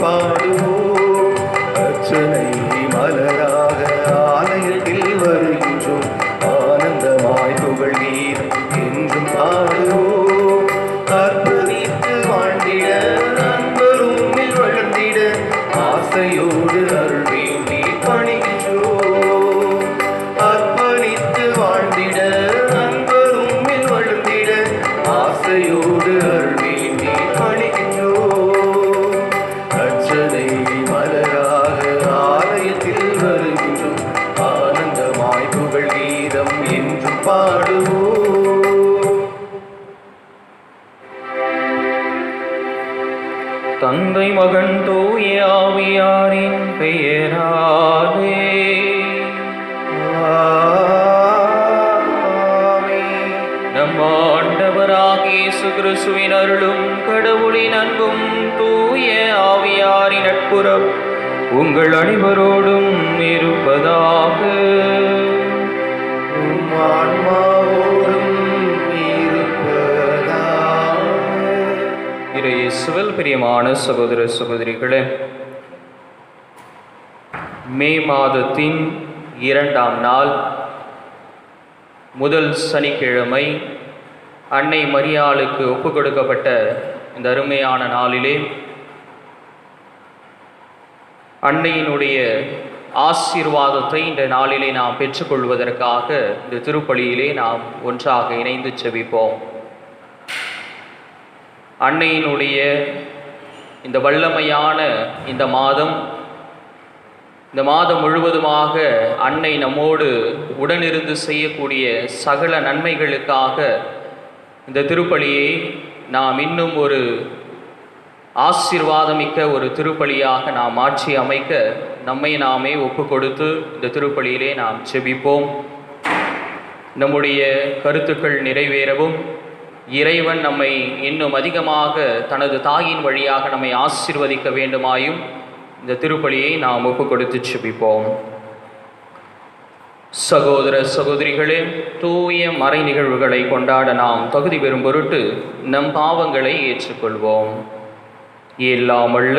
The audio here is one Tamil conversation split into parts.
பாடுவோம். அர்ச்சனை மலராக ஆலயத்தில் வருகின்றோம். ஆனந்தமாய் புகழ் கீதம் என்றும் பாடுவோம். அர்ப்பணித்து வாழ்ந்திட அன்பரும் வளர்ந்திட ஆசையோடு அருள் வேண்டி பணிகின்றோம். அர்ப்பணித்து வாழ்ந்திட அன்பரும் வளர்ந்திட ஆசையோடு அருள் வேண்டி பணிகின்றோம். அர்ச்சனை மலராக ஆலயத்தில் வருகின்றோம். ஆனந்தமாய் புகழ் கீதம் என்றும் பாடுவோம். தந்தை மகன் தூய ஆவியாரின் பெயராலே ஆமென். நம் ஆண்டவராகிய இயேசு கிறிஸ்துவின் அருளும் கடவுளின் அன்பும் தூய ஆவியாரின் நட்புறம் உங்கள் அனைவரோடும் இருப்பதாக. உம் ஆன்மாவோடும் இருப்பதாக. இயேசுவில் பிரியமான சகோதர சகோதரிகளே, மே மாதத்தின் 2ஆம் நாள் முதல் சனிக்கிழமை அன்னை மரியாளுக்கு ஒப்புக் கொடுக்கப்பட்ட இந்த அருமையான நாளிலே அன்னையினுடைய ஆசீர்வாதத்தை இந்த நாளிலே நாம் பெற்றுக்கொள்வதற்காக இந்த திருப்பலியிலே நாம் ஒன்றாக இணைந்து செபிப்போம். அன்னையினுடைய இந்த வல்லமையான இந்த மாதம் முழுவதுமாக அன்னை நம்மோடு உடனிருந்து செய்யக்கூடிய சகல நன்மைகளுக்காக இந்த திருப்பலியை நாம் இன்னும் ஒரு ஆசீர்வாதமிக்க ஒரு திருப்பலியாக நாம் மாற்றி அமைக்க நம்மை நாமே ஒப்பு கொடுத்து இந்த திருப்பலியிலே நாம் செபிப்போம். நம்முடைய கருத்துக்கள் நிறைவேறவும் இறைவன் நம்மை இன்னும் அதிகமாக தனது தாயின் வழியாக நம்மை ஆசீர்வதிக்க வேண்டுமாயும் இந்த திருப்பலியை நாம் ஒப்பு கொடுத்து செபிப்போம். சகோதர சகோதரிகளே, தூய மறை நிகழ்வுகளை கொண்டாட நாம் தகுதி பெறும் பொருட்டு நம் பாவங்களை ஏற்றுக்கொள்வோம். எல்லாம் வல்ல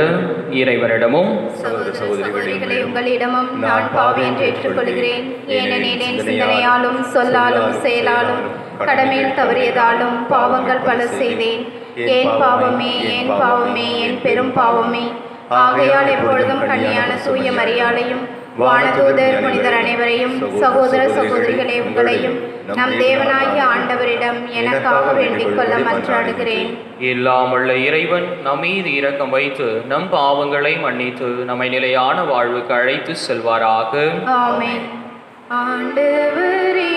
இறைவனிடமும் சகோதர சகோதரிகளே உங்களிடமும் நான் பாவி என்று ஏற்றுக்கொள்கிறேன். ஏனெனில் என் சிந்தனையாலும் சொல்லாலும் செயலாலும் கடமையில் தவறியதாலும் பாவங்கள் பல செய்தேன். என் பாவமே என் பாவமே என் பெரும் பாவமே. ஆகையால் எப்பொழுதும் கன்னியான தூய மரியாளையும் வானதூதர் புனிதர் அனைவரையும் சகோதர சகோதரிகளே உங்களையும் நம் தேவனாகிய ஆண்டவரிடம் எனக்காக வேண்டிக் கொள்ள மன்றாடுகிறேன். எல்லாம் வல்ல இறைவன் நம் மீது இரக்கம் வைத்து நம் பாவங்களை மன்னித்து நம்மை நிலையான வாழ்வுக்கு அழைத்து செல்வாராக. ஆமென். ஆண்டவரே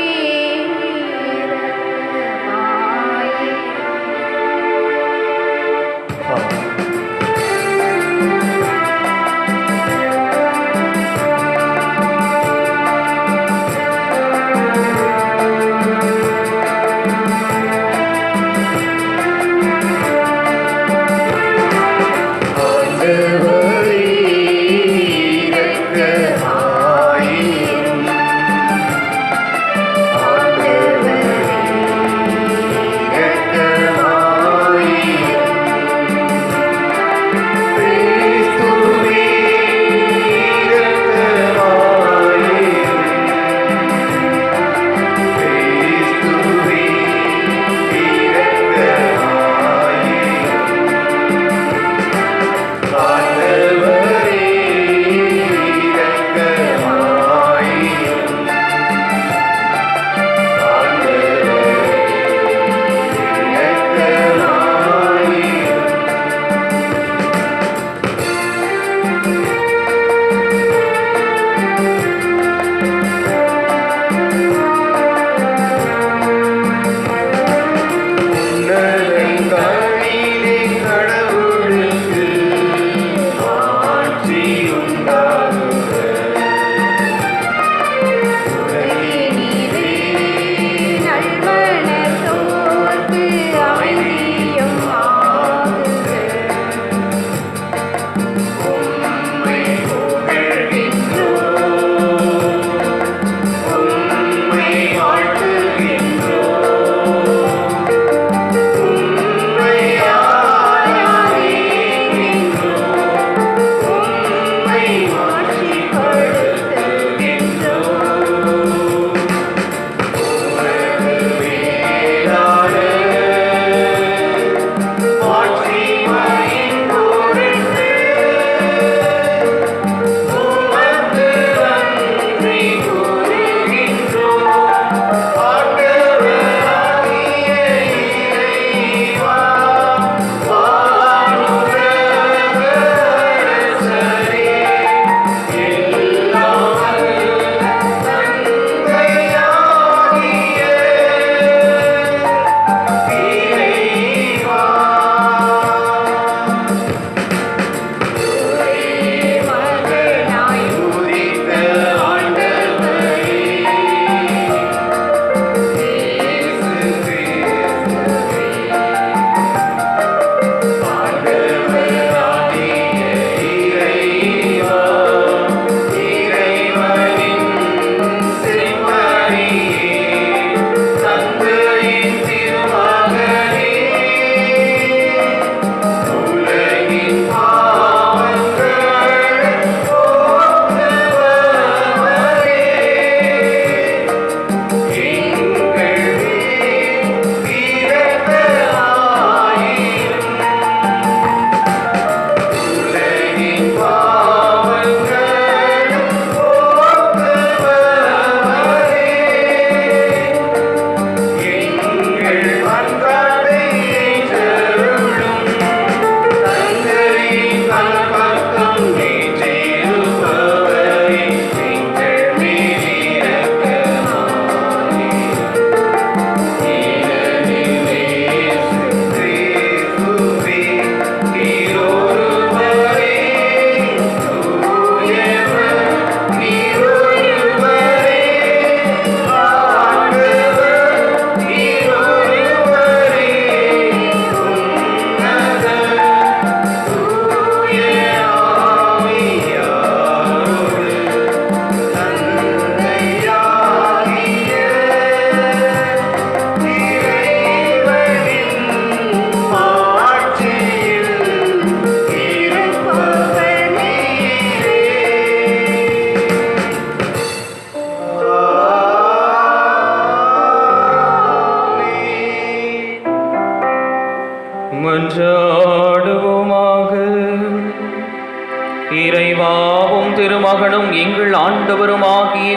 இறைவாவும் திருமகனும் எங்கள் ஆண்டவருமாகிய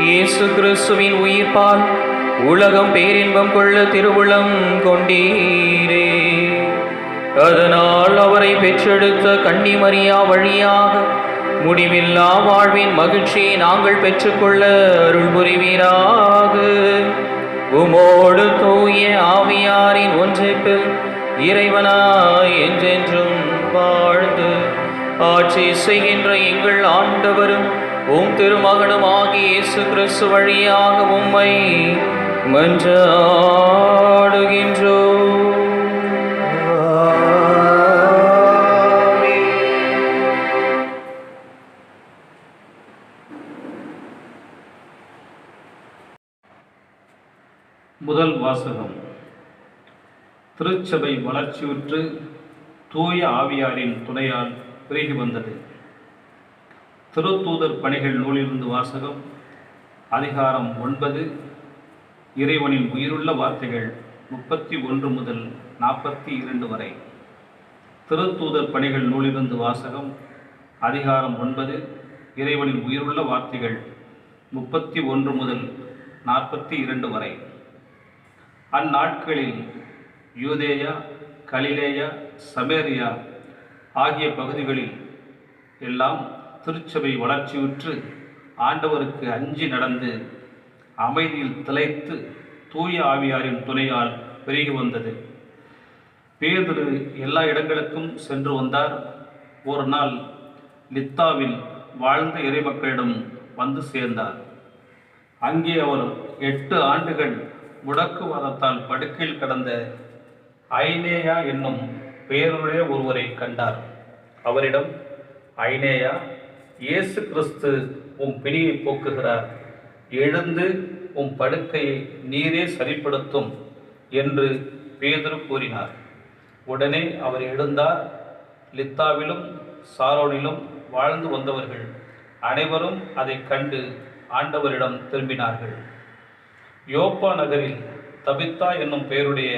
இயேசு கிறிஸ்துவின் உயிர்ப்பால் உலகம் பேரின்பம் கொள்ள திருவுளம் கொண்டீரே. அதனால் அவரை பெற்றெடுத்த கன்னிமரியா வழியாக முடிவில்லா வாழ்வின் மகிழ்ச்சியை நாங்கள் பெற்றுக்கொள்ள அருள் புரிவீராக. உமோடு தூய ஆவியாரின் ஒன்றிப்பில் இறைவனாய் என்றென்றும் வாழ்ந்து ஆட்சி செய்கின்ற எங்கள் ஆண்டவரும் உம் திருமகனும் ஆகிய இயேசு கிறிஸ்து வழியாக உம்மை மன்றாடுகின்றோம். முதல் வாசகம். திருச்சபை வளர்ச்சியுற்று தூய ஆவியாரின் துணையால் பெருகி வந்தது. திருத்தூதர் பணிகள் நூலிலிருந்து வாசகம். அதிகாரம் 9. இறைவனின் உயிருள்ள வார்த்தைகள் 31 முதல் 42 வரை. திருத்தூதர் பணிகள் நூலிலிருந்து வாசகம். அதிகாரம் 9. இறைவனின் உயிருள்ள வார்த்தைகள் 31 முதல் 42 வரை. அந்நாட்களில் யூதேயா, கலிலேயா, சமேரியா ஆகிய பகுதிகளில் எல்லாம் திருச்சபை வளர்ச்சியுற்று ஆண்டவருக்கு அஞ்சி நடந்து அமைதியில் திளைத்து தூய ஆவியாரின் துணையால் பெருகி வந்தது. பேதுரு எல்லா இடங்களுக்கும் சென்று வந்தார். ஒரு நாள் லித்தாவில் வாழ்ந்த இறைமக்களிடம் வந்து சேர்ந்தார். அங்கே அவர் 8 ஆண்டுகள் முடக்குவாதத்தால் படுக்கையில் கடந்த ஐனேயா என்னும் பெயருடைய ஒருவரை கண்டார். அவரிடம், ஐனேயா, இயேசு கிறிஸ்து உம் பிணியை போக்குகிறார், எழுந்து உம் படுக்கையை நீரே சரிப்படுத்தும் என்று பேதுரு கூறினார். உடனே அவர் எழுந்தார். லித்தாவிலும் சாரோனிலும் வாழ்ந்து வந்தவர்கள் அனைவரும் அதை கண்டு ஆண்டவரிடம் திரும்பினார்கள். யோப்பா நகரில் தபித்தா என்னும் பெயருடைய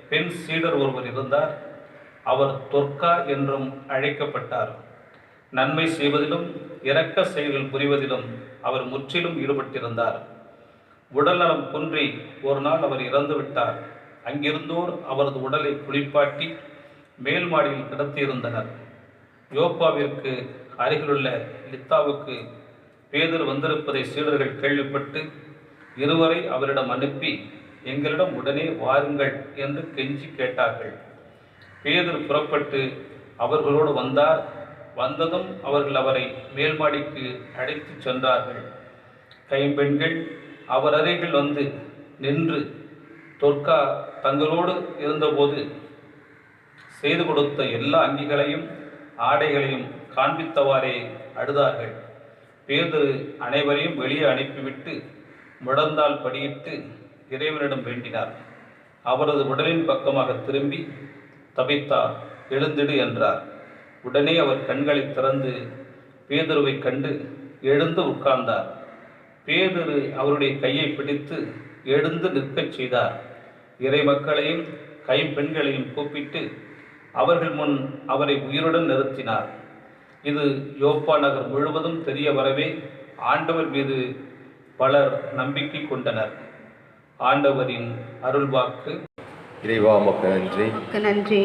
பெண் சீடர் ஒருவர் இருந்தார். அவர் தொர்க்கா என்றும் அழைக்கப்பட்டார். நன்மை செய்வதிலும் இரக்க செயல்கள் புரிவதிலும் அவர் முற்றிலும் ஈடுபட்டிருந்தார். உடல்நலம் குன்றி ஒரு நாள் அவர் இறந்துவிட்டார். அங்கிருந்தோர் அவரது உடலை குளிப்பாட்டி மேல் மாடியில் கிடத்தியிருந்தனர். யோப்பாவிற்கு அருகிலுள்ள லித்தாவுக்கு பேதுரு வந்திருப்பதை சீடர்கள் கேள்விப்பட்டு இருவரை அவரிடம் அனுப்பி, எங்களிடம் உடனே வாருங்கள் என்று கெஞ்சி கேட்டார்கள். பேதுரு புறப்பட்டு அவர்களோடு வந்தார். வந்ததும் அவர்கள் அவரை மேல் மாடிக்கு அழைத்து சென்றார்கள். கைம்பெண்கள் அவர் அருகில் வந்து நின்று தொர்க்கா தங்களோடு இருந்தபோது செய்து கொடுத்த எல்லா அங்கிகளையும் ஆடைகளையும் காண்பித்தவாறே அழுதார்கள். பேதுரு அனைவரையும் வெளியே அனுப்பிவிட்டு முழந்தால் படியிட்டு இறைவனிடம் வேண்டினார். அவரது உடலின் பக்கமாக திரும்பி, தபித்தா, எழுந்திடு என்றார். உடனே அவர் கண்களை திறந்து பேதுருவை கண்டு எழுந்து உட்கார்ந்தார். பேதுரு அவருடைய கையை பிடித்து எழுந்து நிற்கச் செய்தார். இறை மக்களையும் கைம்பெண்களையும் கூப்பிட்டு அவர்கள் முன் அவரை உயிருடன் நிறுத்தினார். இது யோப்பா நகர் முழுவதும் தெரிய வரவே ஆண்டவர் மீது பலர் நம்பிக்கை கொண்டனர். ஆண்டவரின் அருள்வாக்கு. இறைவா உமக்கு நன்றி. நன்றி.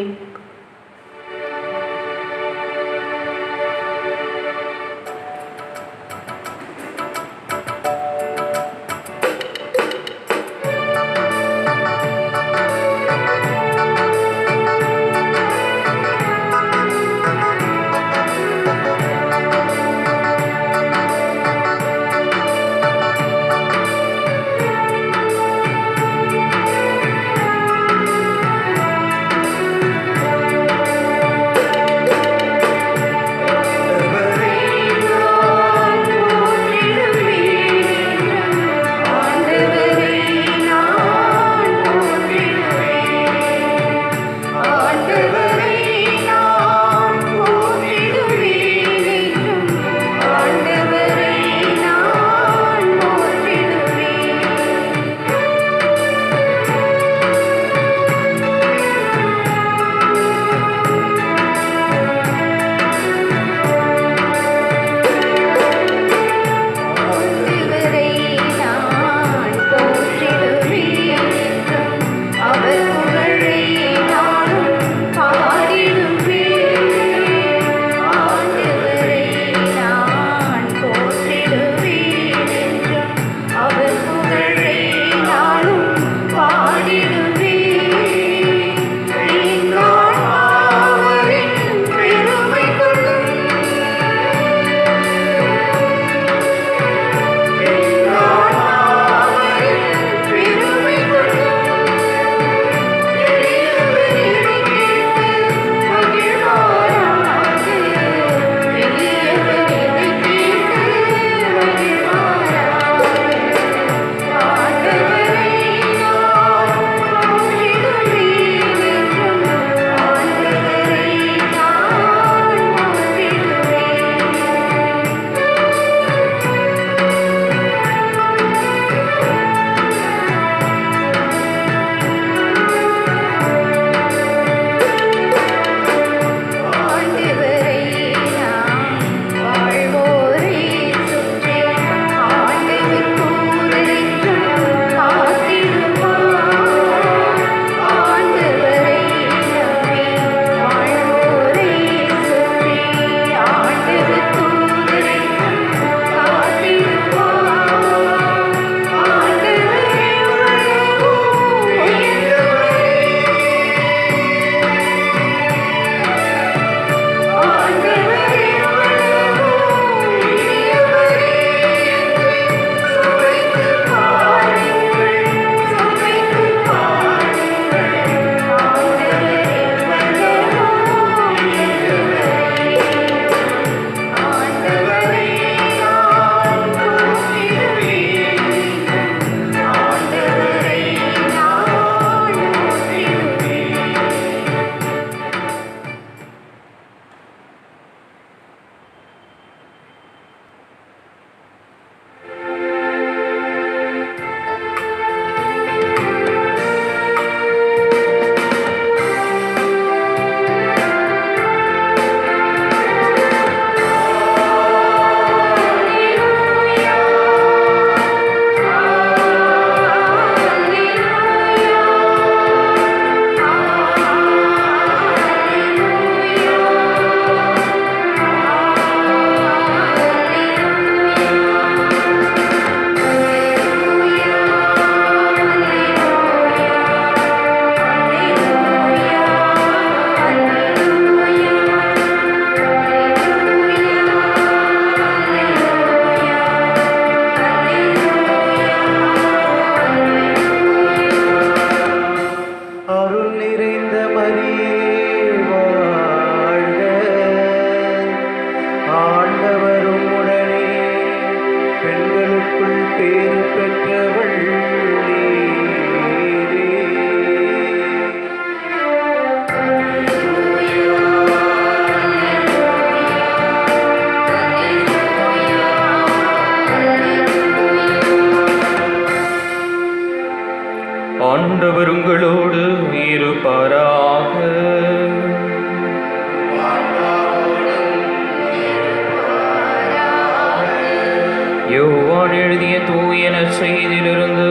யோவான் எழுதிய தூய நற்செய்தியிலிருந்து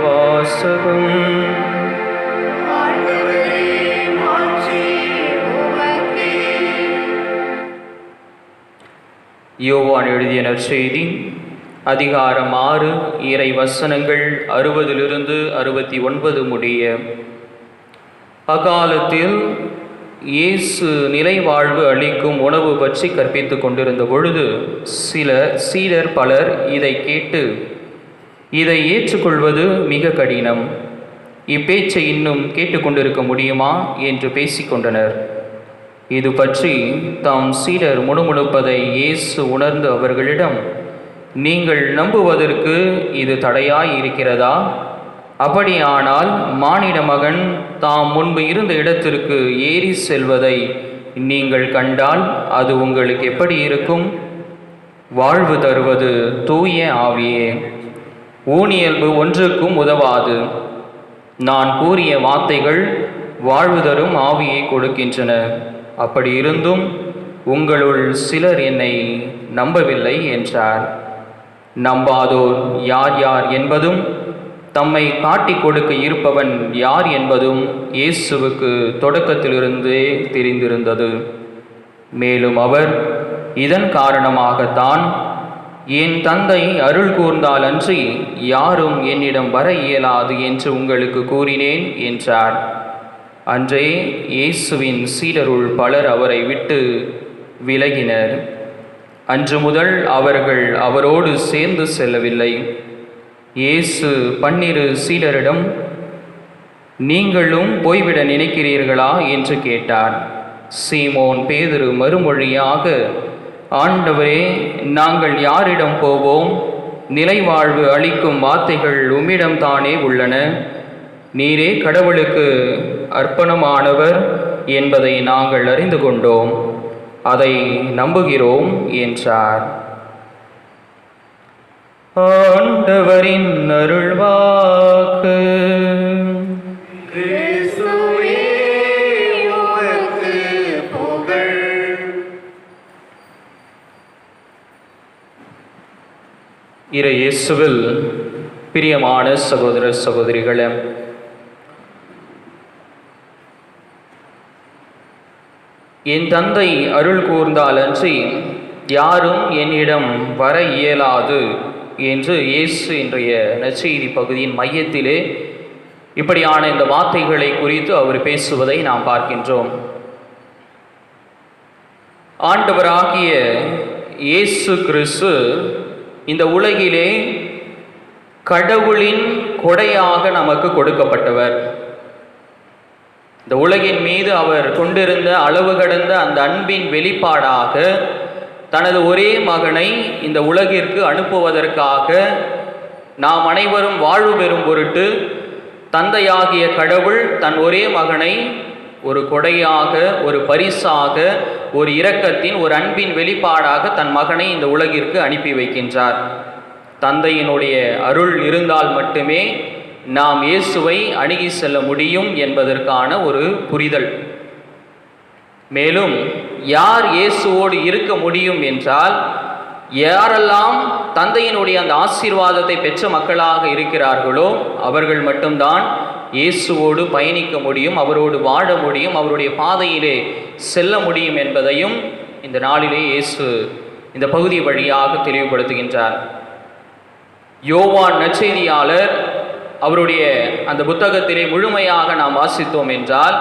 வாசகம். யோவான் எழுதிய நற்செய்தி அதிகாரம் 6 இறை வசனங்கள் 60 69 முடிய. அக்காலத்தில் இயேசு நிலைவாழ்வு அளிக்கும் உணவு பற்றி கற்பித்துக் கொண்டிருந்த பொழுது சீடர் பலர் இதை கேட்டு, இதை ஏற்றுக்கொள்வது மிக கடினம், இப்பேச்சை இன்னும் கேட்டுக்கொண்டிருக்க முடியுமா என்று பேசிக்கொண்டனர். இது பற்றி தாம் சீடர் முணுமுணுப்பதை இயேசு உணர்ந்து அவர்களிடம், நீங்கள் நம்புவதற்கு இது தடையாய் இருக்கிறதா? அப்படியானால் மானிட மகன் தாம் முன்பு இருந்த இடத்திற்கு ஏறி செல்வதை நீங்கள் கண்டால் அது உங்களுக்கு எப்படி இருக்கும்? வாழ்வு தருவது தூய ஆவியே, ஊனியல்பு ஒன்றுக்கும் உதவாது. நான் கூறிய வார்த்தைகள் வாழ்வு தரும் ஆவியை கொடுக்கின்றன. அப்படி இருந்தும் உங்களுள் சிலர் என்னை நம்பவில்லை என்றார். நம்பாதோர் யார் யார் என்பதும் தம்மை காட்டிக் கொடுக்க இருப்பவன் யார் என்பதும் இயேசுவுக்கு தொடக்கத்திலிருந்தே தெரிந்திருந்தது. மேலும் அவர், இதன் காரணமாகத்தான் என் தந்தை அருள் கூர்ந்தால் அன்றி யாரும் என்னிடம் வர இயலாது என்று உங்களுக்கு கூறினேன் என்றார். அன்றே இயேசுவின் சீடருள் பலர் அவரை விட்டு விலகினர். அன்று முதல் அவர்கள் அவரோடு சேர்ந்து செல்லவில்லை. இயேசு 12 சீடரிடம், நீங்களும் போய்விட நினைக்கிறீர்களா என்று கேட்டார். சீமோன் பேதுரு மறுமொழியாக, ஆண்டவரே, நாங்கள் யாரிடம் போவோம்? நிலைவாழ்வு அளிக்கும் வார்த்தைகள் உம்மிடம் தானே உள்ளன. நீரே கடவுளுக்கு அர்ப்பணமானவர் என்பதை நாங்கள் அறிந்து கொண்டோம், அதை நம்புகிறோம் என்றார். ஆண்டவரின் அருள்வாக்கு. இறை இயேசுவில் பிரியமான சகோதர சகோதரிகளே, என் தந்தை அருள் கூர்ந்தால் அன்றி யாரும் என்னிடம் வர இயலாது என்று இயேசு இன்றைய நற்செய்தி பகுதியின் மையத்திலே இப்படியான இந்த வார்த்தைகளை குறித்து அவர் பேசுவதை நாம் பார்க்கின்றோம். ஆண்டவராகிய இயேசு கிறிஸ்து இந்த உலகிலே கடவுளின் கொடையாக நமக்கு கொடுக்கப்பட்டவர். இந்த உலகின் மீது அவர் கொண்டிருந்த அளவு கடந்த அந்த அன்பின் வெளிப்பாடாக தனது ஒரே மகனை இந்த உலகிற்கு அனுப்புவதற்காக நாம் அனைவரும் வாழ்வு பெறும் பொருட்டு தந்தையாகிய கடவுள் தன் ஒரே மகனை ஒரு கொடையாக, ஒரு பரிசாக, ஒரு இரக்கத்தின், ஒரு அன்பின் வெளிப்பாடாக தன் மகனை இந்த உலகிற்கு அனுப்பி வைக்கின்றார். தந்தையினுடைய அருள் இருந்தால் மட்டுமே நாம் இயேசுவை அணுகி செல்ல முடியும் என்பதற்கான ஒரு புரிதல். மேலும் யார் இயேசுவோடு இருக்க முடியும் என்றால், யாரெல்லாம் தந்தையினுடைய அந்த ஆசீர்வாதத்தை பெற்ற மக்களாக இருக்கிறார்களோ அவர்கள் மட்டும்தான் இயேசுவோடு பயணிக்க முடியும், அவரோடு வாழ முடியும், அவருடைய பாதையிலே செல்ல முடியும் என்பதையும் இந்த நாளிலே இயேசு இந்த பகுதி வழியாக தெளிவுபடுத்துகின்றார். யோவான் நற்செய்தியாளர் அவருடைய அந்த புத்தகத்திலே முழுமையாக நாம் வாசித்தோம் என்றால்,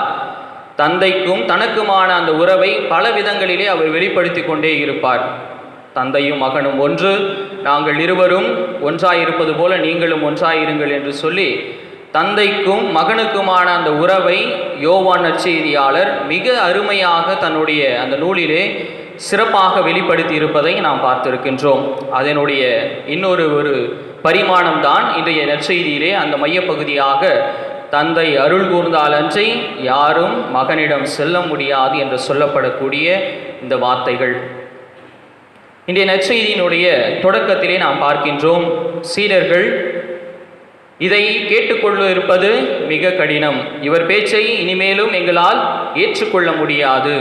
தந்தைக்கும் தனக்குமான அந்த உறவை பல விதங்களிலே அவர் வெளிப்படுத்தி கொண்டே இருப்பார். தந்தையும் மகனும் ஒன்று, நாங்கள் இருவரும் ஒன்றாயிருப்பது போல நீங்களும் ஒன்றாயிருங்கள் என்று சொல்லி தந்தைக்கும் மகனுக்குமான அந்த உறவை யோவான் நற்செய்தியாளர் மிக அருமையாக தன்னுடைய அந்த நூலிலே சிறப்பாக வெளிப்படுத்தி இருப்பதை நாம் பார்த்திருக்கின்றோம். அதனுடைய இன்னொரு பரிமாணம்தான் இன்றைய நற்செய்தியிலே அந்த மையப்பகுதியாக தந்தை அருள் கூர்ந்தால் அன்றி யாரும் மகனிடம் செல்ல முடியாது என்று சொல்லப்படக்கூடிய இந்த வார்த்தைகள். இன்றைய நற்செய்தியினுடைய தொடக்கத்திலே நாம் பார்க்கின்றோம், சீடர்கள் இதை கேட்டுக்கொள்ள இருப்பது மிக கடினம், இவர் பேச்சை இனிமேலும் எங்களால் ஏற்றுக்கொள்ள முடியாது.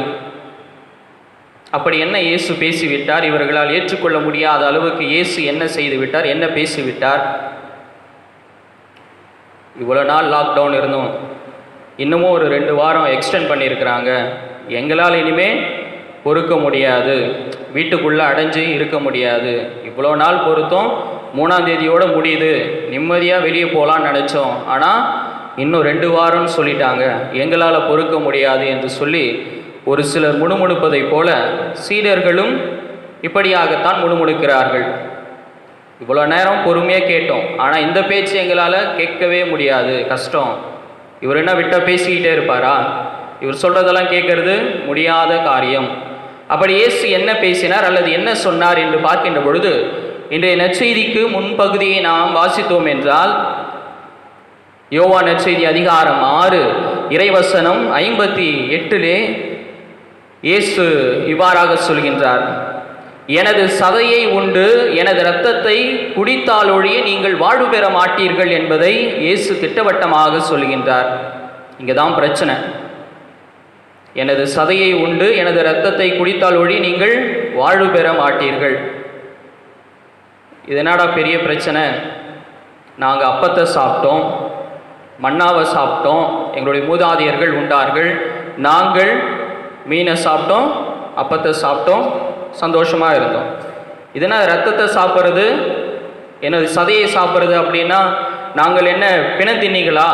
அப்படி என்ன இயேசு பேசிவிட்டார்? இவர்களால் ஏற்றுக்கொள்ள முடியாத அளவுக்கு இயேசு என்ன செய்து விட்டார்? என்ன பேசிவிட்டார்? இவ்வளோ நாள் லாக்டவுன் இருந்தோம், இன்னமும் ஒரு 2 வாரம் எக்ஸ்டெண்ட் பண்ணியிருக்கிறாங்க, எங்களால் இனிமேல் பொறுக்க முடியாது, வீட்டுக்குள்ளே அடைஞ்சு இருக்க முடியாது, இவ்வளோ நாள் பொறுத்தோம், 3ஆம் தேதியோடு முடியுது, நிம்மதியாக வெளியே போகலான்னு நினச்சோம், ஆனால் இன்னும் 2 வாரம்னு சொல்லிட்டாங்க, எங்களால் பொறுக்க முடியாது என்று சொல்லி ஒரு சிலர் முணுமுணுப்பதை போல சீடர்களும் இப்படியாகத்தான் முணுமுணுக்கிறார்கள். இவ்வளோ நேரம் பொறுமையாக கேட்டோம், ஆனால் இந்த பேச்சு எங்களால் கேட்கவே முடியாது, கஷ்டம். இவர் என்ன விட்டால் பேசிக்கிட்டே இருப்பாரா? இவர் சொல்கிறதெல்லாம் கேட்கறது முடியாத காரியம். அப்படி இயேசு என்ன பேசினார் அல்லது என்ன சொன்னார் என்று பார்க்கின்ற பொழுது, இன்றைய நற்செய்திக்கு முன்பகுதியை நாம் வாசித்தோம் என்றால், யோவான் நற்செய்தி அதிகாரம் 6 இறைவசனம் 58 இயேசு இவ்வாறாக சொல்கின்றார், எனது சதையை உண்டு எனது இரத்தத்தை குடித்தாலொழிய நீங்கள் வாழ்வு பெற மாட்டீர்கள் என்பதை இயேசு திட்டவட்டமாக சொல்கின்றார். இங்கே தான் பிரச்சனை. எனது சதையை உண்டு எனது இரத்தத்தை குடித்தாலொழிய நீங்கள் வாழ்வு பெற மாட்டீர்கள். இது என்னடா பெரிய பிரச்சனை? நாங்கள் அப்பத்தை சாப்பிட்டோம், மன்னாவை சாப்பிட்டோம், எங்களுடைய மூதாதையர்கள் உண்டார்கள், நாங்கள் மீனை சாப்பிட்டோம், அப்பத்தை சாப்பிட்டோம், சந்தோஷமாக இருந்தோம். இதனால் ரத்தத்தை சாப்பிட்றது, எனது சதையை சாப்பிட்றது அப்படின்னா நாங்கள் என்ன பிணத்தின்னிகளா?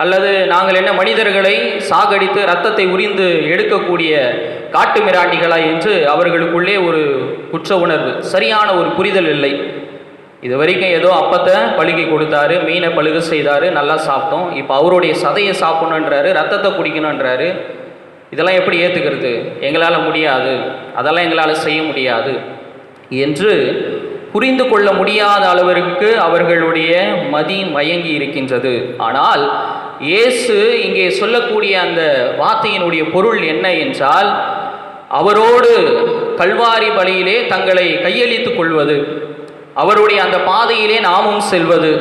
அல்லது நாங்கள் என்ன மனிதர்களை சாகடித்து இரத்தத்தை உரிந்து எடுக்கக்கூடிய காட்டு மிராண்டிகளா என்று அவர்களுக்குள்ளே ஒரு குற்ற உணர்வு, சரியான ஒரு புரிதல் இல்லை. இது வரைக்கும் ஏதோ அப்பத்தை பழுகி கொடுத்தாரு, மீனை பழுக செய்தார், நல்லா சாப்பிட்டோம், இப்போ அவருடைய சதையை சாப்பிடணுன்றாரு, ரத்தத்தை குடிக்கணுன்றாரு. இதெல்லாம் எப்படி ஏற்றுக்கிறது? எங்களால் முடியாது, அதெல்லாம் எங்களால் செய்ய முடியாது என்று புரிந்து கொள்ள முடியாத அளவிற்கு அவர்களுடைய மதி மயங்கி இருக்கின்றது. ஆனால் இயேசு இங்கே சொல்லக்கூடிய அந்த வார்த்தையினுடைய பொருள் என்ன என்றால், அவரோடு கல்வாரி பலியிலே தங்களை கையளித்துக் கொள்வது, அவருடைய அந்த பாதையிலே நாமும் செல்வது,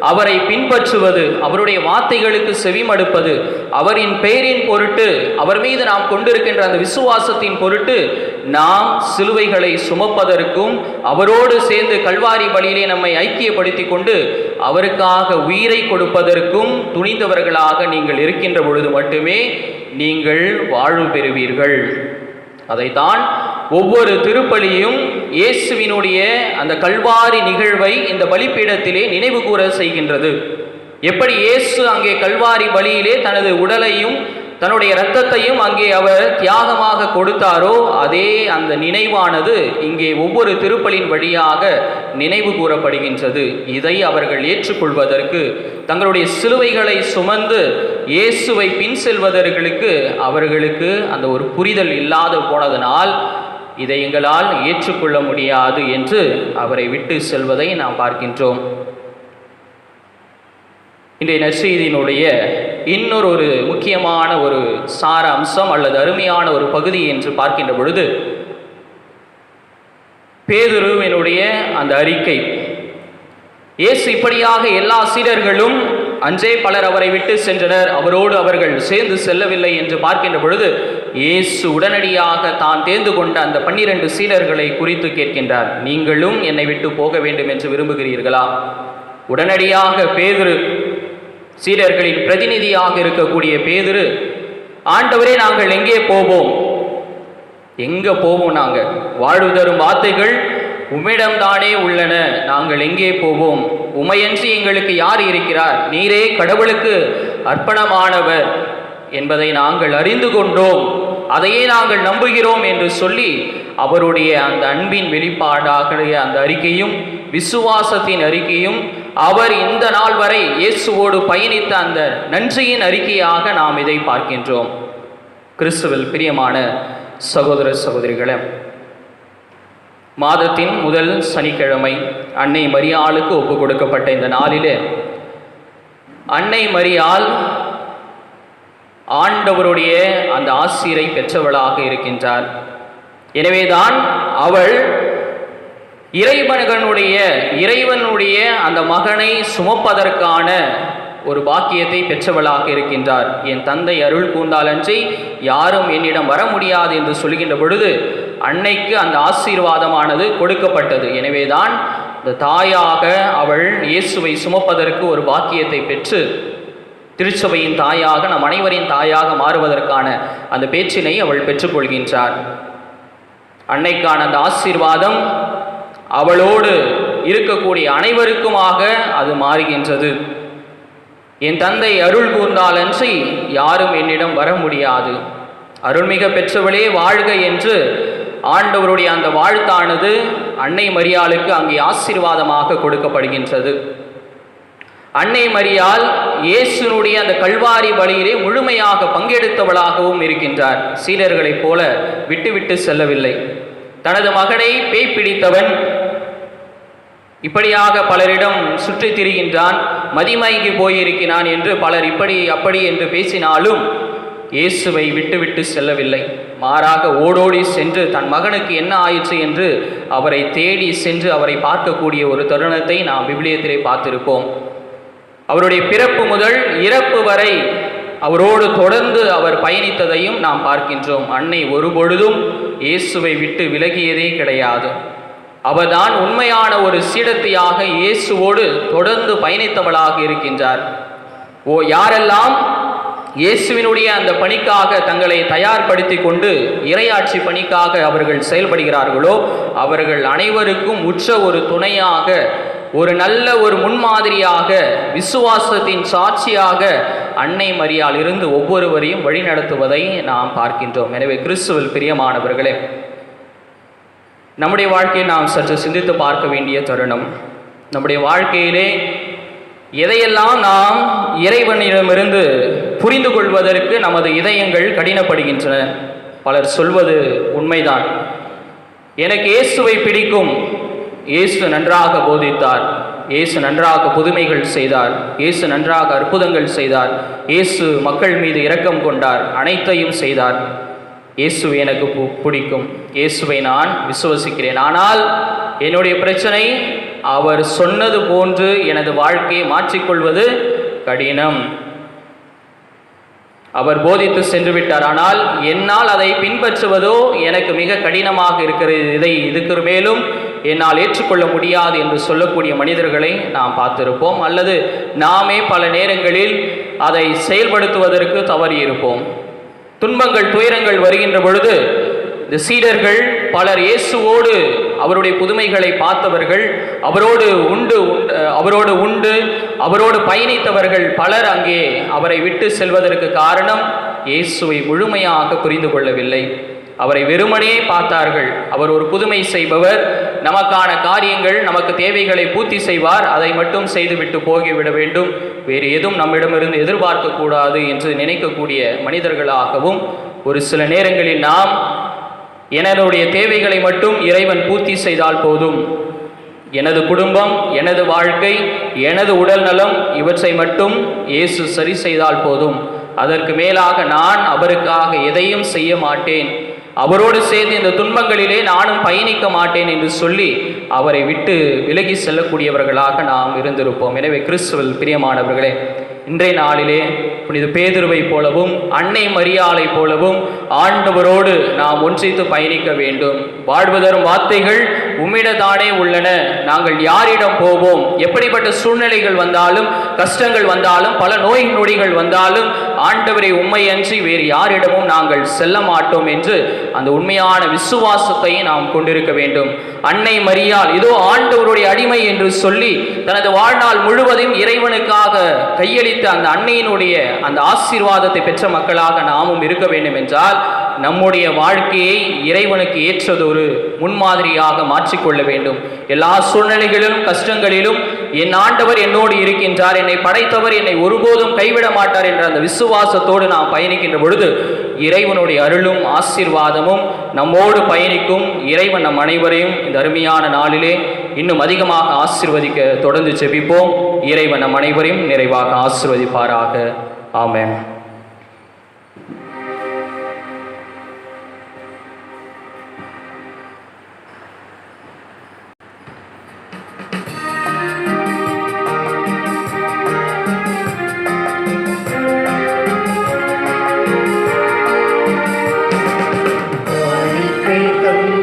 அவரை பின்பற்றுவது, அவருடைய வார்த்தைகளுக்கு செவிமடுப்பது, அவரின் பெயரின் பொருட்டு, அவர் மீது நாம் கொண்டிருக்கின்ற அந்த விசுவாசத்தின் பொருட்டு நாம் சிலுவைகளை சுமப்பதற்கும், அவரோடு சேர்ந்து கல்வாரி பலியிலே நம்மை ஐக்கியப்படுத்தி கொண்டு அவருக்காக உயிரை கொடுப்பதற்கும் துணிந்தவர்களாக நீங்கள் இருக்கின்ற பொழுது மட்டுமே நீங்கள் வாழ்வு பெறுவீர்கள். அதைத்தான் ஒவ்வொரு திருப்பலியும் இயேசுவினுடைய அந்த கல்வாரி நிகழ்வை இந்த பலிப்பீடத்திலே நினைவு கூற செய்கின்றது. எப்படி இயேசு அங்கே கல்வாரி பலியிலே தனது உடலையும் தன்னுடைய இரத்தத்தையும் அங்கே அவர் தியாகமாக கொடுத்தாரோ, அதே அந்த நினைவானது இங்கே ஒவ்வொரு திருப்பலின் வழியாக நினைவு கூறப்படுகின்றது. இதை அவர்கள் ஏற்றுக்கொள்வதற்கு, தங்களுடைய சிலுவைகளை சுமந்து இயேசுவை பின் செல்வதற்கு அவர்களுக்கு அந்த ஒரு புரிதல் இல்லாது போனதனால் இதை எங்களால் ஏற்றுக்கொள்ள முடியாது என்று அவரை விட்டு செல்வதை நாம் பார்க்கின்றோம். இன்றைய நற்செய்தியினுடைய இன்னொரு முக்கியமான ஒரு சார அம்சம் அல்லது அருமையான ஒரு பகுதி என்று பார்க்கின்ற பொழுது, பேதுருவினுடைய அந்த அறிக்கை. இயேசு இப்படியாக எல்லா சீடர்களும் அன்றே பலர் அவரை விட்டு சென்றனர், அவரோடு அவர்கள் சேர்ந்து செல்லவில்லை என்று பார்க்கின்ற பொழுது, இயேசு உடனடியாக தான் தேர்ந்து கொண்ட அந்த 12 சீடர்களை குறித்து கேட்கின்றார், நீங்களும் என்னை விட்டு போக வேண்டும் என்று விரும்புகிறீர்களா? உடனடியாக பேதுரு, சீடர்களின் பிரதிநிதியாக இருக்கக்கூடிய பேதுரு, ஆண்டவரே நாங்கள் எங்கே போவோம்? எங்கே போவோம்? நாங்கள் வாழ்வு தரும் வார்த்தைகள் உம்மிடம்தானே உள்ளன, நாங்கள் எங்கே போவோம்? உமையன்றி எங்களுக்கு யார் இருக்கிறார்? நீரே கடவுளுக்கு அர்ப்பணமானவர் என்பதை நாங்கள் அறிந்து கொண்டோம், அதையே நாங்கள் நம்புகிறோம் என்று சொல்லி அவருடைய அந்த அன்பின் வெளிப்பாடாக அந்த அறிக்கையும் விசுவாசத்தின் அறிக்கையும், அவர் இந்த நாள் வரை இயேசுவோடு பயணித்த அந்த நன்றியின் அறிக்கையாக நாம் இதை பார்க்கின்றோம். கிறிஸ்துவில் பிரியமான சகோதர சகோதரிகளே, மாதத்தின் முதல் சனிக்கிழமை அன்னை மரியாளுக்கு ஒப்பு கொடுக்கப்பட்ட இந்த நாளிலே அன்னை மரியாள் ஆண்டவருடைய அந்த ஆசீரை பெற்றவளாக இருக்கின்றார். எனவேதான் அவள் இறைவனுடைய அந்த மகனை சுமப்பதற்கான ஒரு பாக்கியத்தை பெற்றவளாக இருக்கின்றார். என் தந்தை அருள் கூர்ந்தாலன்றி யாரும் என்னிடம் வர முடியாது என்று சொல்கின்ற பொழுது அன்னைக்கு அந்த ஆசீர்வாதமானது கொடுக்கப்பட்டது. எனவேதான் இந்த தாயாக அவள் இயேசுவை சுமப்பதற்கு ஒரு பாக்கியத்தை பெற்று திருச்சபையின் தாயாக, நம் அனைவரின் தாயாக மாறுவதற்கான அந்த பேச்சினை அவள் பெற்றுக்கொள்கின்றார். அன்னைக்கான அந்த ஆசீர்வாதம் அவளோடு இருக்கக்கூடிய அனைவருக்குமாக அது மாறுகின்றது. என் தந்தை அருள் கூர்ந்தாலன்றி யாரும் என்னிடம் வர முடியாது, அருள்மிக பெற்றவளே வாழ்க என்று ஆண்டவருடைய அந்த வாழ்த்தானது அன்னை மரியாளுக்கு அங்கே ஆசீர்வாதமாக கொடுக்கப்படுகின்றது. அன்னை மரியாள் இயேசுனுடைய அந்த கல்வாரி பலியிலே முழுமையாக பங்கெடுத்தவளாகவும் இருக்கின்றார். சீடர்களைப் போல விட்டு செல்லவில்லை. தனது மகனை பேய் பிடித்தவன் இப்படியாக பலரிடம் சுற்றி திரிகின்றான், மதிமயங்கி போயிருக்கிறான் என்று பலர் இப்படி அப்படி என்று பேசினாலும் இயேசுவை விட்டு செல்லவில்லை. மாறாக ஓடோடி சென்று தன் மகனுக்கு என்ன ஆயிற்று என்று அவரை தேடி சென்று அவரை பார்க்கக்கூடிய ஒரு தருணத்தை நாம் விவிலியத்திலே பார்த்திருப்போம். அவருடைய பிறப்பு முதல் இறப்பு வரை அவரோடு தொடர்ந்து அவர் பயணித்ததையும் நாம் பார்க்கின்றோம். அன்னை ஒருபொழுதும் இயேசுவை விட்டு விலகியதே கிடையாது. அவர்தான் உண்மையான ஒரு சீடத்தியாக இயேசுவோடு தொடர்ந்து பயணித்தவளாக இருக்கின்றார். யாரெல்லாம் இயேசுவினுடைய அந்த பணிக்காக தங்களை தயார்படுத்தி கொண்டு இறையாட்சி பணிக்காக அவர்கள் செயல்படுகிறார்களோ அவர்கள் அனைவருக்கும் உற்ற ஒரு துணையாக, ஒரு நல்ல ஒரு முன்மாதிரியாக, விசுவாசத்தின் சாட்சியாக அன்னை மரியாள் இருந்து ஒவ்வொருவரையும் வழிநடத்துவதை நாம் பார்க்கின்றோம். எனவே கிறிஸ்துவில் பிரியமானவர்களே, நம்முடைய வாழ்க்கையை நாம் சற்று சிந்தித்து பார்க்க வேண்டிய தருணம். நம்முடைய வாழ்க்கையிலே எதையெல்லாம் நாம் இறைவனிடமிருந்து புரிந்து கொள்வதற்கு நமது இதயங்கள் கடினப்படுகின்றன. பலர் சொல்வது உண்மைதான். எனக்கு இயேசுவை பிடிக்கும், இயேசு நன்றாக போதித்தார், இயேசு நன்றாக புதுமைகள் செய்தார், இயேசு நன்றாக அற்புதங்கள் செய்தார், இயேசு மக்கள் மீது இரக்கம் கொண்டார், அனைத்தையும் செய்தார், இயேசு எனக்கு பிடிக்கும், இயேசுவை நான் விசுவசிக்கிறேன். ஆனால் என்னுடைய பிரச்சனை அவர் சொன்னது போன்று எனது வாழ்க்கையை மாற்றிக்கொள்வது கடினம். அவர் போதித்து சென்று விட்டார், ஆனால் என்னால் அதை பின்பற்றுவதோ எனக்கு மிக கடினமாக இருக்கிறது, இதுக்கு மேலும் என்னால் ஏற்றுக்கொள்ள முடியாது என்று சொல்லக்கூடிய மனிதர்களை நாம் பார்த்திருப்போம். அல்லது நாமே பல நேரங்களில் அதை செயல்படுத்துவதற்கு தவறியிருப்போம். துன்பங்கள் துயரங்கள் வருகின்ற பொழுது இந்த சீடர்கள் பலர் இயேசுவோடு அவருடைய புதுமைகளை பார்த்தவர்கள், அவரோடு உண்டு அவரோடு பயணித்தவர்கள் பலர் அங்கே அவரை விட்டு செல்வதற்கு காரணம் இயேசுவை முழுமையாக புரிந்து கொள்ளவில்லை. அவரை வெறுமனே பார்த்தார்கள். அவர் ஒரு புதுமை செய்பவர், நமக்கான காரியங்கள், நமக்கு தேவைகளை பூர்த்தி செய்வார், அதை மட்டும் செய்துவிட்டு போகிவிட வேண்டும், வேறு எதுவும் நம்மிடமிருந்து எதிர்பார்க்கக்கூடாது என்று நினைக்கக்கூடிய மனிதர்களாகவும் ஒரு சில நேரங்களில் நாம் என்னுடைய தேவைகளை மட்டும் இறைவன் பூர்த்தி செய்தால் போதும், எனது குடும்பம், எனது வாழ்க்கை, எனது உடல் நலம் இவற்றை மட்டும் இயேசு சரி செய்தால் போதும், அதற்கு மேலாக நான் அவருக்காக எதையும் செய்ய மாட்டேன், அவரோடு சேர்ந்து இந்த துன்பங்களிலே நானும் பயணிக்க மாட்டேன் என்று சொல்லி அவரை விட்டு விலகி செல்லக்கூடியவர்களாக நாம் இருந்திருப்போம். எனவே கிறிஸ்துவில் பிரியமானவர்களே, இன்றைய நாளிலே புனித பேதுருவை போலவும் அன்னை மரியாளை போலவும் ஆண்டவரோடு நாம் ஒன்றித்து பயணிக்க வேண்டும். வாழ்வதரும் வார்த்தைகள் உம்மிடத்தானே உள்ளன, நாங்கள் யாரிடம் போவோம்? எப்படிப்பட்ட சூழ்நிலைகள் வந்தாலும், கஷ்டங்கள் வந்தாலும், பல நோய் நொடிகள் வந்தாலும் ஆண்டவரை உம்மை அன்றி வேறு யாரிடமும் நாங்கள் செல்ல மாட்டோம் என்று அந்த உண்மையான விசுவாசத்தை நாம் கொண்டிருக்க வேண்டும். அன்னை மரியாள் இதோ ஆண்டவருடைய அடிமை என்று சொல்லி தனது வாழ்நாள் முழுவதும் இறைவனுக்காக கையளித்த அந்த அன்னையினுடைய அந்த ஆசீர்வாதத்தை பெற்ற மக்களாக நாமும் இருக்க வேண்டும் என்றால் நம்முடைய வாழ்க்கையை இறைவனுக்கு ஏற்றதொரு முன்மாதிரியாக மாற்றிக்கொள்ள வேண்டும். எல்லா சூழ்நிலைகளிலும் கஷ்டங்களிலும் என் ஆண்டவர் என்னோடு இருக்கின்றார், என்னை படைத்தவர் என்னை ஒருபோதும் கைவிட மாட்டார் என்ற அந்த விசுவாசத்தோடு நாம் பயணிக்கின்ற பொழுது இறைவனுடைய அருளும் ஆசீர்வாதமும் நம்மோடு பயணிக்கும். இறைவன் நம் அனைவரையும் இந்த அருமையான நாளிலே இன்னும் அதிகமாக ஆசீர்வதிக்க தொடர்ந்து ஜெபிப்போம். இறைவன் நம் அனைவரையும் நிறைவாக ஆசீர்வதிப்பாராக. ஆமென். தம்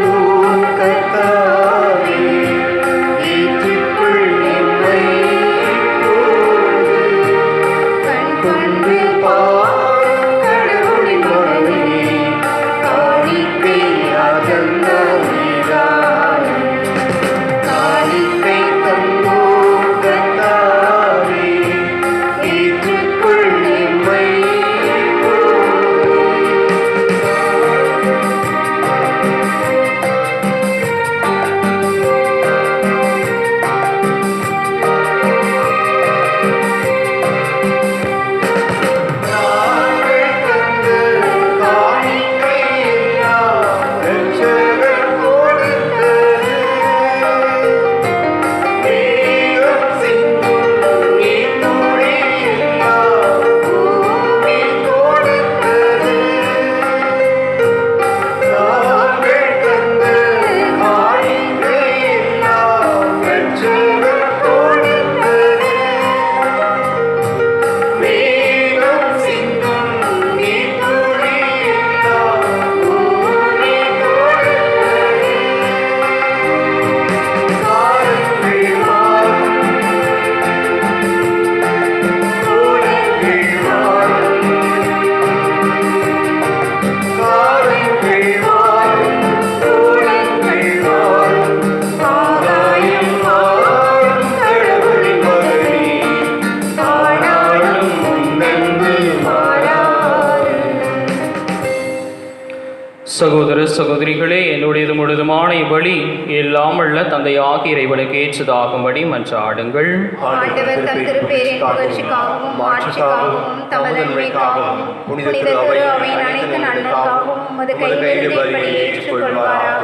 சகோதர சகோதரிகளே, என்னுடையது முழுதுமான இவ்வழி எல்லாம் உள்ள தந்தையாகிய இறைவனுக்கு ஏற்றதாகும்படி மன்றாடுங்கள். ஆண்டவர் தம் திருப்பேரின் புகழ்ச்சிக்காகவும் மாட்சிக்காகவும் தமது நன்மைக்காகவும் புனித திரு அவையின் அனைத்து நன்மைக்காகவும் உமது கையிலிருந்து இப்படி ஏற்றுக்கொள்வாராக.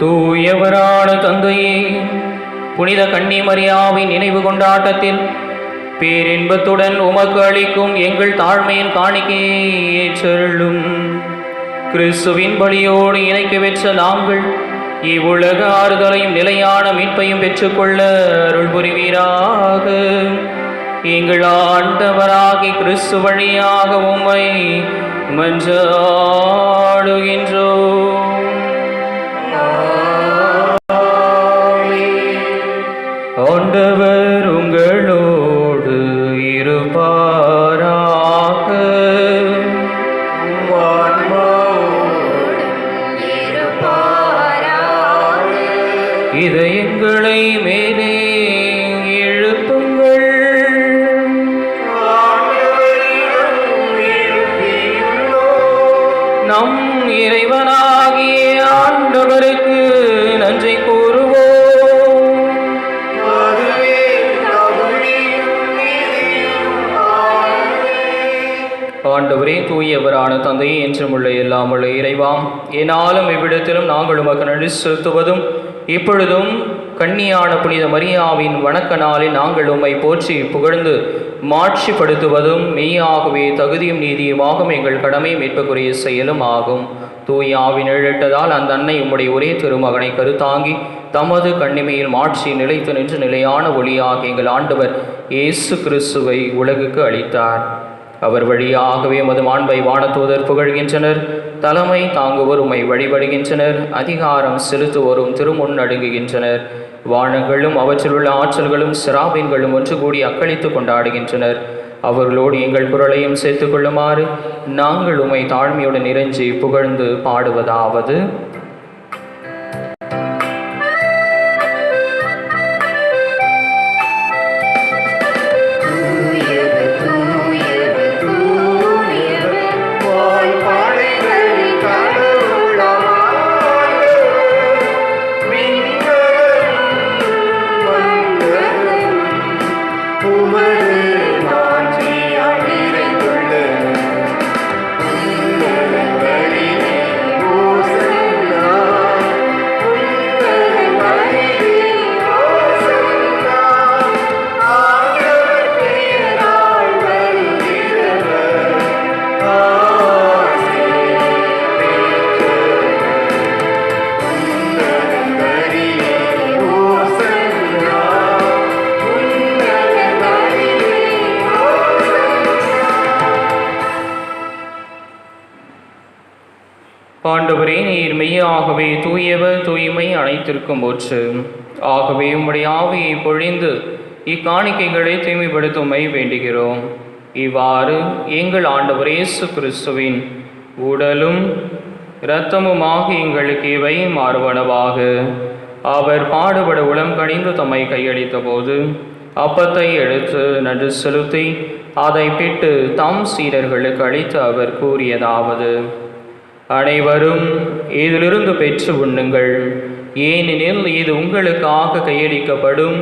தூயவரான தந்தையே, புனித கன்னி மரியாவின் நினைவு கொண்டாட்டத்தில் பேரின்பத்துடன் உமக்கு அளிக்கும் எங்கள் தாழ்மையின் காணிக்கையை ஏற்றருளும். கிறிஸ்துவின் பலியோடு இணைக்க பெற்ற நாங்கள் இவ்வுலக ஆறுதலையும் நிலையான மீட்பையும் பெற்றுக்கொள்ள அருள் புரிவீராக. எங்கள் ஆண்டவராகி கிறிஸ்து வழியாக உம்மை மன்றாடுகின்றோம். ஆண்டவர் உங்களோடு இருப்பாராக. இதயங்களை மேலே எழுப்புங்கள். நம் இறைவனாகிய ஆண்டவருக்கு நன்றி கூறுவோம். ஆண்டவரே, தூயவரான தந்தையே, என்றுமுள்ள எல்லாம் உள்ள இறைவாம், என்னாலும் இவ்விடத்திலும் நாங்கள் உமக்கு நன்றி செலுத்துவதும் இப்பொழுதும் கன்னியான புனித மரியாவின் வணக்க நாளில் நாங்கள் உம்மை போற்றி புகழ்ந்து மாட்சிப்படுத்துவதும் மெய்யாகவே தகுதியும் நீதியுமாகும் எங்கள் கடமை மீட்புக்குரிய செயலும் ஆகும். தூயாவின் எழட்டதால் அந்த அன்னை உம்முடைய ஒரே திருமகனை கருத்தாங்கி தமது கண்ணிமையில் மாட்சி நிலைத்து நின்று நிலையான ஒளியாக எங்கள் ஆண்டவர் இயேசு கிறிஸ்துவை உலகுக்கு அளித்தார். அவர் வழியாகவே மது மாண்பை வானதூதர் புகழ்கின்றனர். தலைமை தாங்குவோர் உம்மை வழிபடுகின்றனர். அதிகாரம் செலுத்துவோரும் திருமுன் நடுங்குகின்றனர். வானங்களும் அவற்றில் உள்ள ஆற்றல்களும் சிராபீன்களும் ஒன்று கூடி அக்களித்து கொண்டாடுகின்றனர். அவர்களோடு எங்கள் குரலையும் சேர்த்து கொள்ளுமாறு நாங்கள் உம்மை தாழ்மையுடன் இறைஞ்சி புகழ்ந்து பாடுவதாவது: ஆண்டவரே, நீர் மெய்யாகவே தூயவர், தூய்மை அனைத்திற்கும் போற்று. ஆகவே உம்முடைய ஆவியை பொழிந்து இக்காணிக்கைகளை தூய்மைப்படுத்துமை வேண்டுகிறோம். இவ்வாறு எங்கள் ஆண்டவர் இயேசு கிறிஸ்துவின் உடலும் இரத்தமுமாக எங்களுக்கு இவை மாறுவனவாக. அவர் பாடுபட உளம் கனிந்து தம்மை கையளித்த போது அப்பத்தை எடுத்து நன்றி செலுத்தி அதை பிட்டு தம் சீடர்களுக்கு அளித்து அவர் கூறியதாவது: அனைவரும் இதிலிருந்து பெற்று உண்ணுங்கள், ஏனெனில் இது உங்களுக்காக கையளிக்கப்படும்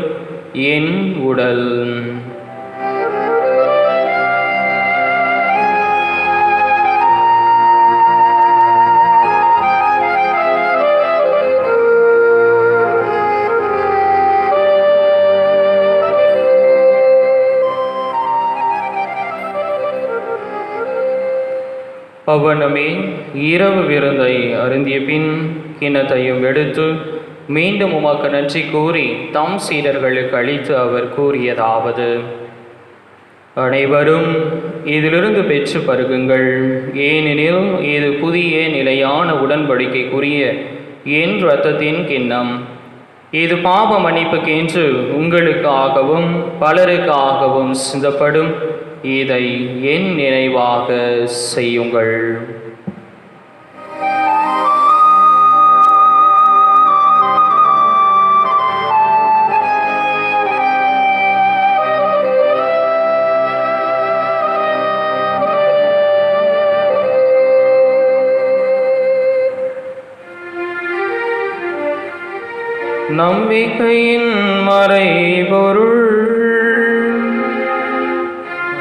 என் உடல். அவ்வண்ணமே இரவு விருந்தை அருந்திய பின் கிண்ணத்தையும் எடுத்து மீண்டும் உமக்கு நன்றி கூறி தம் சீடர்களுக்கு அளித்து அவர் கூறியதாவது: அனைவரும் இதிலிருந்து பெற்று பருகுங்கள், ஏனெனில் இது புதிய நிலையான உடன்படிக்கைக்குரிய என் இரத்தத்தின் கிண்ணம். இது பாவ மன்னிப்புக்கென்று உங்களுக்காகவும் பலருக்காகவும் சிந்தப்படும். இதை என் நினைவாக செய்யுங்கள். நம்பிக்கையின் மறைபொருள்.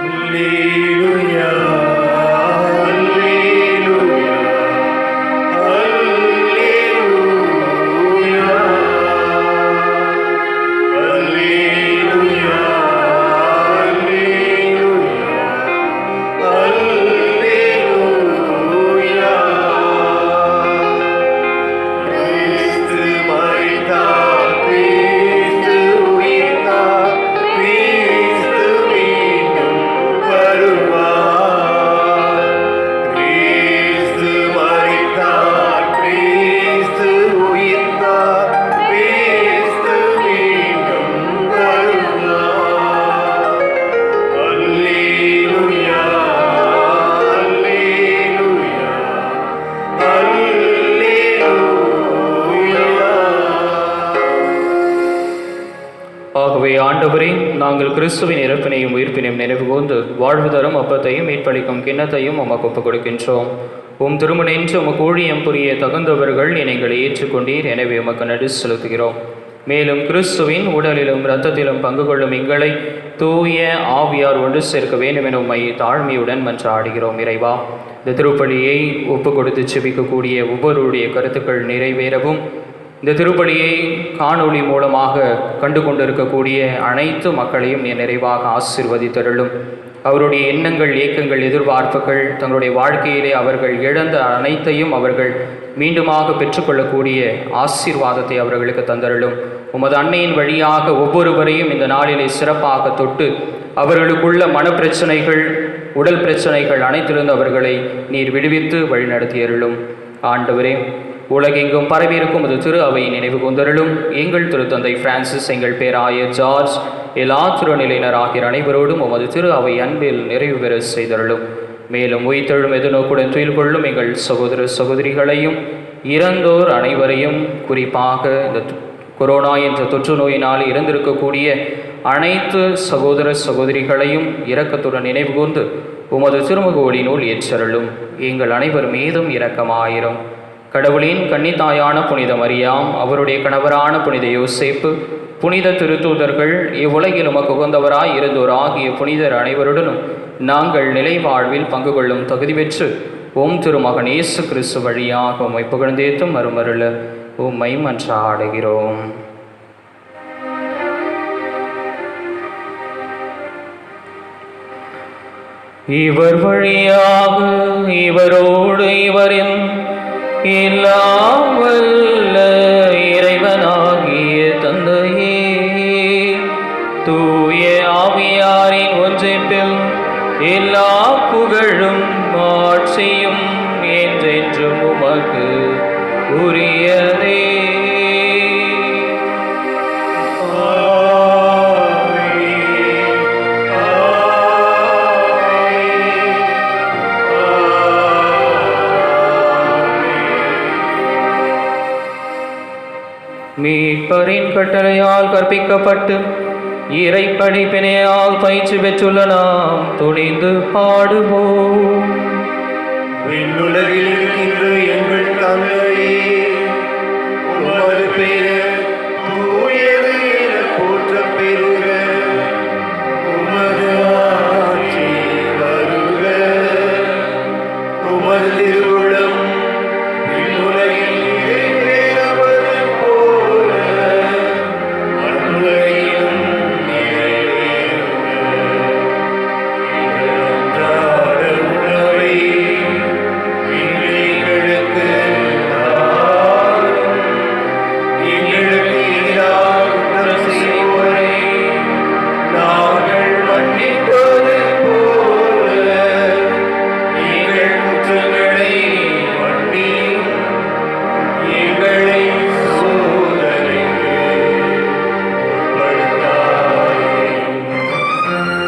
அல்லேலூயா, அல்லேலூயா, அல்லேலூயா, அல்லேலூயா, அல்லேலூயா, அல்லேலூயா. கிறிஸ்து மரித்தார், கிறிஸ்து உயிர்த்தார், கிறிஸ்து மீண்டும் வருவார். கிறிஸ்து மரித்தார், கிறிஸ்து உயிர்த்தார், கிறிஸ்து மீண்டும் வருவார். அல்லேலூயா, அல்லேலூயா, அல்லேலூயா. ஆகவே ஆண்டவரே, நாங்கள் கிறிஸ்துவின் இறப்பினையும் உயிர்ப்பினையும் நினைவு கூர்ந்து வாழ்வு தரும் அப்பத்தையும் மீட்பளிக்கும் கிண்ணத்தையும் உமக்கு ஒப்புக் கொடுக்கின்றோம். உம் திருமணின்று உமக்கு ஊழியம் புரிய தகுந்தவர்கள் எங்களை ஏற்றுக்கொண்டீர். எனவே உமக்கு நடு செலுத்துகிறோம். மேலும் கிறிஸ்துவின் உடலிலும் இரத்தத்திலும் பங்கு கொள்ளும் எங்களை தூய ஆவியார் ஒன்று சேர்க்க வேண்டும் என உம்மை தாழ்மையுடன் மன்றாடுகிறோம். இறைவா, இந்த திருப்பலியை ஒப்புக் கொடுத்து செபிக்கக்கூடிய ஒவ்வொருடைய கருத்துக்கள் நிறைவேறவும், இந்த திருப்பலியை காணொளி மூலமாக கண்டு கொண்டிருக்கக்கூடிய அனைத்து மக்களையும் நீ நிறைவாக ஆசீர்வதித்தருளும். அவருடைய எண்ணங்கள், ஏக்கங்கள், எதிர்பார்ப்புகள், தங்களுடைய வாழ்க்கையிலே அவர்கள் இழந்த அனைத்தையும் அவர்கள் மீண்டுமாக பெற்றுக்கொள்ளக்கூடிய ஆசீர்வாதத்தை அவர்களுக்கு தந்தருளும். உமது அன்னையின் வழியாக ஒவ்வொருவரையும் இந்த நாளிலே சிறப்பாக தொட்டு அவர்களுக்குள்ள மனப்பிரச்சனைகள், உடல் பிரச்சனைகள் அனைத்திலிருந்து அவர்களை நீர் விடுவித்து வழிநடத்தியருளும். ஆண்டவரே, உலகெங்கும் பரவியிருக்கும் அது திரு அவை நினைவு கொண்டருளும். எங்கள் திருத்தந்தை பிரான்சிஸ், எங்கள் பேராயர் ஜார்ஜ், எல்லா திருநிலையினர் ஆகிய அனைவரோடும் உமது திரு அவை அன்பில் நிறைவு பெற செய்தருளும். மேலும் உயிர்த்தெழும் எதிர்நோக்குடன் துயில் கொள்ளும் எங்கள் சகோதர சகோதரிகளையும் இறந்தோர் அனைவரையும், குறிப்பாக இந்த கொரோனா என்ற தொற்று நோயினால் இறந்திருக்கக்கூடிய அனைத்து சகோதர சகோதரிகளையும் இரக்கத்துடன் நினைவு கூர்ந்து உமது திருமுக ஒளியினுள் ஏற்றருளும். எங்கள் அனைவர் மீதும் இரக்கமாயிரும். கடவுளின் கன்னித்தாயான புனித மரியாம், அவருடைய கணவரான புனித யோசேப்பு, புனித திருத்தூதர்கள், இவ்வுலகில் உமக்கு உகந்தவராய் இருந்தோர் ஆகிய புனிதர் அனைவருடனும் நாங்கள் நிலை வாழ்வில் பங்கு கொள்ளும் தகுதி பெற்று ஓம் திருமகன் இயேசு கிறிஸ்து வழியாக உம்மை புகழ்ந்தேத்தும் மறுமருள உம்மை மன்றாடுகிறோம். இவர் வழியாக, இவரோடு, இவரின் எல்லாம் வல்ல இறைவனாகிய தந்தையே, தூய ஆவியாரின் ஒன்றிப்பில் எல்லா புகழும் ஆட்சியும் என்றென்றும் உமக்கு உரியதே. மீட்பரின் கட்டளையால் கற்பிக்கப்பட்டு இறை படிப்பினையால் பயிற்சி பெற்றுள்ள நாம் துணிந்து பாடுவோம். விண்ணுலகில் இருக்கின்ற எங்கள் தந்தையே, உமது பெயர் தூயது என போற்றப் பெறுக. உமது ஆட்சி வருக. உமது திருவுளம் விண்ணுலகில் நிறைவேறுவது போல மண்ணுலகிலும் நிறைவேறுக. அன்றாட உணவை இன்று எங்களுக்கு தாரும். எங்களுக்கு எதிராக குற்றம் செய்வோரை நாங்கள் மன்னிப்பது போல எங்கள் குற்றங்களை மன்னியும். எங்களை சோதனைக்கு உட்படுத்தாதேயும்.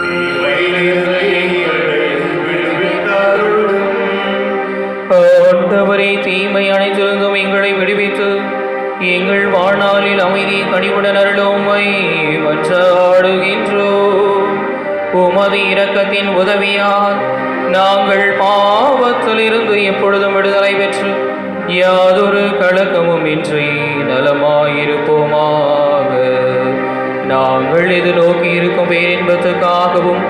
தீமையிலிருந்து எங்களை விடுவித்தருளும். ஆண்டவரே, தீமை அனைத்திருந்தும் எங்களை விடுவித்து எங்கள் வாழ்நாளில் அமைதி கனிவுடன் அருளுமை மன்றாடுகின்றோம். உமது இரக்கத்தின் உதவியால் நாங்கள் பாவத்திலிருந்து எப்பொழுதும் விடுதலை பெற்று யாதொரு கலக்கமும் இன்றி நலமாயிருப்போமாக. நாங்கள் இது நோக்கி இருக்கும் பேரின்பத்துக்காகவும்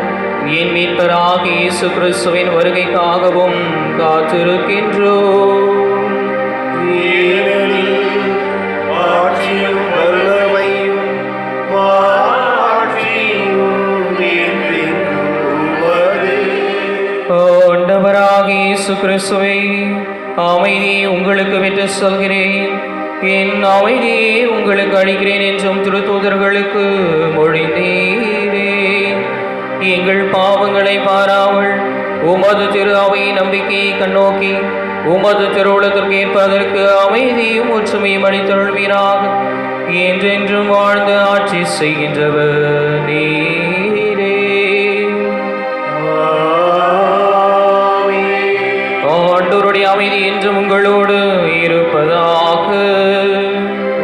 என் மீட்பராகிய இயேசு கிறிஸ்துவின் வருகைக்காகவும் காத்திருக்கின்றோம். ஏனெனில் ஆட்சியும் வல்லமையும் மாட்சியும் என்றென்றும் உமதே. ஆண்டவராகிய இயேசு கிறிஸ்துவே, அமைதியை உங்களுக்கு விட்டு சொல்கிறேன், என் அமைதியை உங்களுக்கு அளிக்கிறேன் என்றும் திருத்தூதர்களுக்கு மொழிந்தீரே. எங்கள் பாவங்களை பாராமல் உமது திரு அவையின் நம்பிக்கையை கண்ணோக்கி உமது திருவுளத்திற்கு ஏற்பதற்கு அமைதியும் ஒற்றுமையும் அளித்தருள்வீராக. என்றென்றும் வாழ்ந்து ஆட்சி செய்கின்றவர் நீரே. ஆண்டவருடைய அமைதி என்றும் உங்களோடு இருப்பதாக.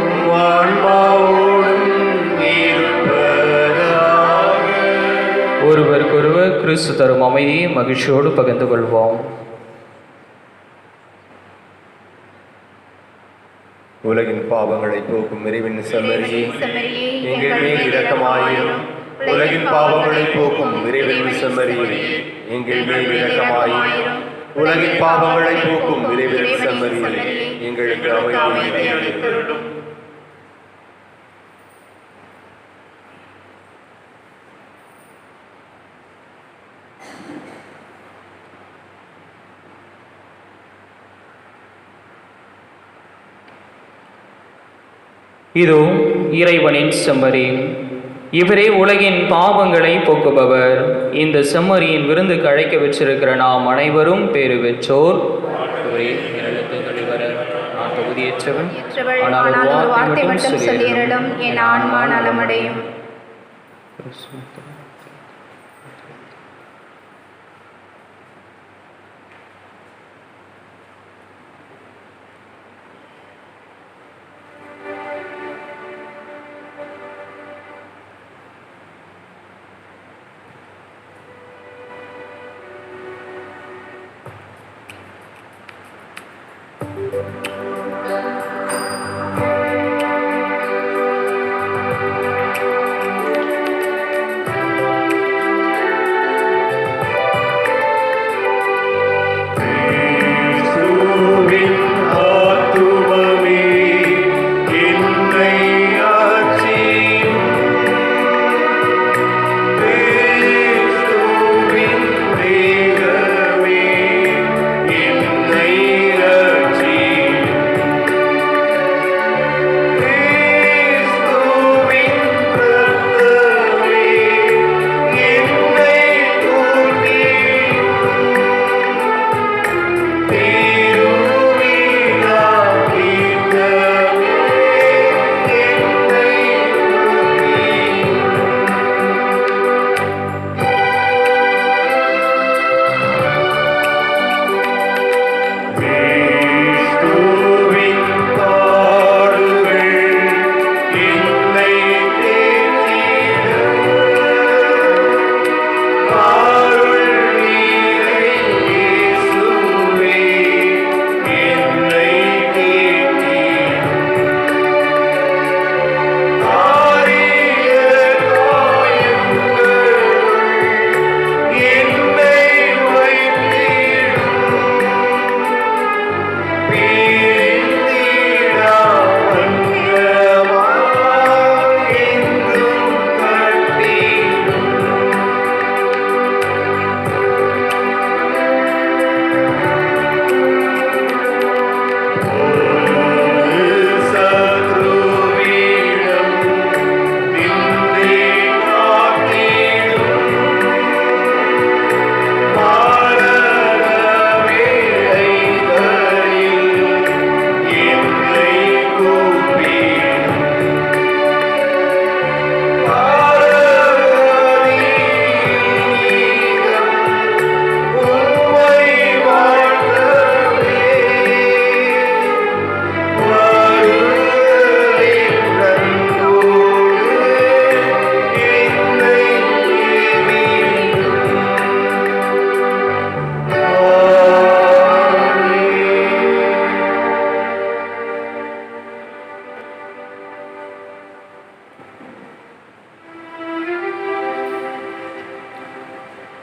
உம் ஆன்மாவோடும் இருப்பதாக. ஒருவருக்கொருவர் கிறிஸ்து தரும் அமைதியை மகிழ்ச்சியோடு பகிர்ந்து கொள்வோம். உலகின் பாவங்களை போக்கும் இறைவன் செம்மறியே, செம்மறியே, எங்கள் மேல் இரக்கமாயிரும். உலகின் பாவங்களை போக்கும் இறைவன் செம்மறியே, எங்கள் மேல் இரக்கமாயிரும். உலகின் பாவங்களை போக்கும் இறைவன் செம்மறியே, எங்களுக்கு அமைதி அளித்தருளும். இதோ இறைவனின் செம்மறி, இவரே உலகின் பாவங்களை போக்குபவர். இந்த செம்மறியின் விருந்துக்கு அழைக்க வச்சிருக்கிற நாம் அனைவரும் பேறு பெற்றோர். நான் தகுதியற்றவன், ஆனால் ஒரு வார்த்தை மட்டும் சொல்லியறலும் என் ஆன்மா நலமடையும்.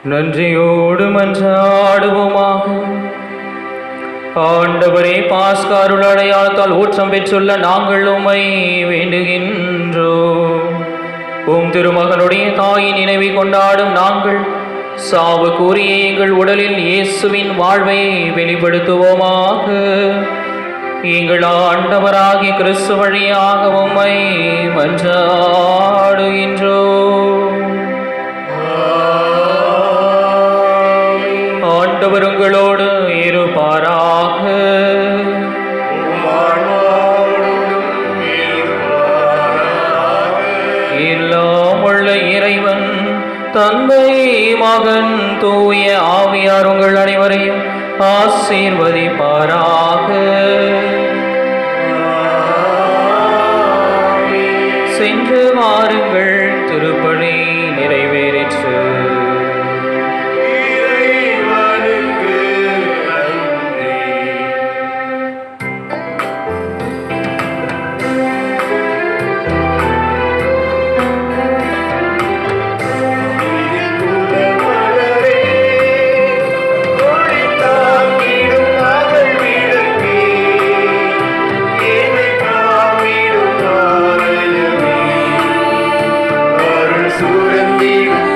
நன்றியோடு மன்றாடுவோமாக. ஆண்டவரே, பாஸ்கா அருள் அடையாளத்தால் ஊற்றம் பெற்றுள்ள நாங்கள் உம்மை வேண்டுகின்றோம். உம் திருமகனுடைய தாயின் நினைவை கொண்டாடும் நாங்கள் சாவு கூறிய எங்கள் உடலில் இயேசுவின் வாழ்வை வெளிப்படுத்துவோமாக. எங்கள் ஆண்டவராகிய கிறிஸ்து வழியாக உம்மை மன்றாடுகின்றோம். ஆண்டவர் உங்களோடு இருப்பாராக. எல்லாம் உள்ள இறைவன் தந்தை, மகன், தூய ஆவியார் உங்கள் அனைவரையும் ஆசீர்வதிப்பாராக. சென்று வாருங்கள், திருப்பலி நிறைவேறிற்று. சுரந்திடும்